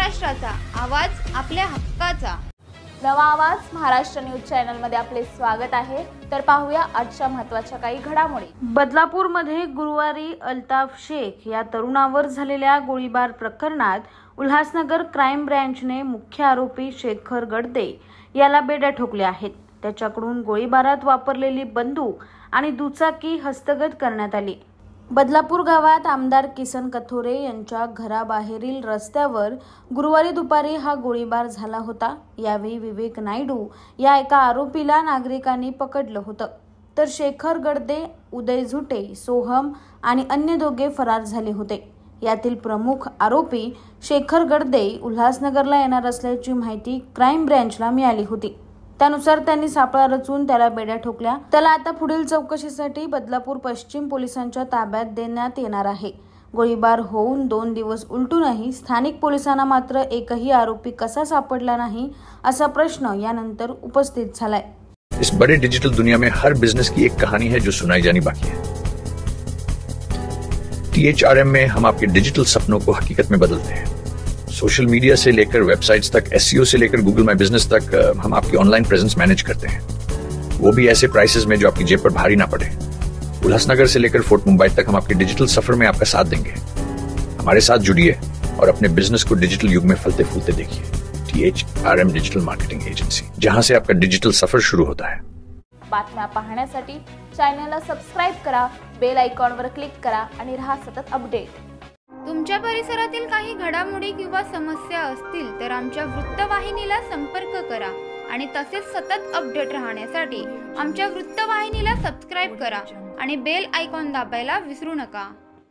महाराष्ट्राचा आवाज, आपल्या हक्काचा. नवा आवाज महाराष्ट्र न्यूज चॅनल मध्ये आपले स्वागत आहे. तर पाहूया आजच्या महत्त्वाच्या काही घडामोडी. बदलापूरमध्ये गुरुवारी अल्ताफ शेख या तरुणावर झालेल्या गोळीबार प्रकरणात उल्हासनगर क्राईम ब्रँचने मुख्य आरोपी शेखर गडदे याला बेड्या ठोकल्या आहेत. त्याच्याकडून गोळीबारात वापरलेली बंदूक आणि दुचाकी हस्तगत करण्यात आली. बदलापूर गावात आमदार किसन कथोरे यांच्या घराबाहेरील रस्त्यावर गुरुवारी दुपारी हा गोळीबार झाला होता. यावेळी विवेक नायडू या एका आरोपीला नागरिकांनी पकडलं होतं, तर शेखर गडदे, उदय झुटे, सोहम आणि अन्य दोघे फरार झाले होते. यातील प्रमुख आरोपी शेखर गडदे उल्हासनगरला येणार असल्याची माहिती क्राईम ब्रँचला मिळाली होती. त्यानुसार त्यांनी सापळा रचून त्याला बेड्या ठोकल्या. त्याला आता पुढील चौकशीसाठी बदलापूर पश्चिम पोलिसांच्या ताब्यात देण्यात येणार आहे. गोळीबार होऊन 2 दिवस उलटूनही स्थानिक पोलिसांना मात्र एकही आरोपी कसा सापडला नाही असा प्रश्न यानंतर उपस्थित झालाय. इस बड़े डिजिटल दुनिया में हर बिजनेस की एक कहानी है जो सुनाई जानी बाकी है. THRM में हम आपके डिजिटल सपनों को हकीकत में बदलते हैं. सोशल मीडिया से लेकर वेबसाइट्स तक, SEO से लेकर गूगल माई बिजनेस तक, हम आपकी ऑनलाइन प्रेजेंस मैनेज करते हैं, वो भी ऐसे प्राइसेस में जो आपकी जेब पर भारी ना पड़े. उल्हासनगर से लेकर फोर्ट मुंबई तक हम आपके डिजिटल सफर में आपका साथ देंगे. हमारे साथ जुड़िए और अपने बिजनेस को डिजिटल युग में फलते फूलते देखिए. THRM डिजिटल मार्केटिंग एजेंसी, जहां से आपका डिजिटल सफर शुरू होता है. बातम्या पाहण्यासाठी चॅनलला सबस्क्राइब करा, बेल आयकॉनवर क्लिक करा आणि रहा सतत अपडेट. तुमच्या परिसरातील काही घडामोडी किंवा समस्या असतील तर आमच्या वृत्तवाहिनीला संपर्क करा आणि तसेच सतत अपडेट राहण्यासाठी आमच्या वृत्तवाहिनीला सबस्क्राइब करा आणि बेल आयकॉन दाबायला विसरू नका.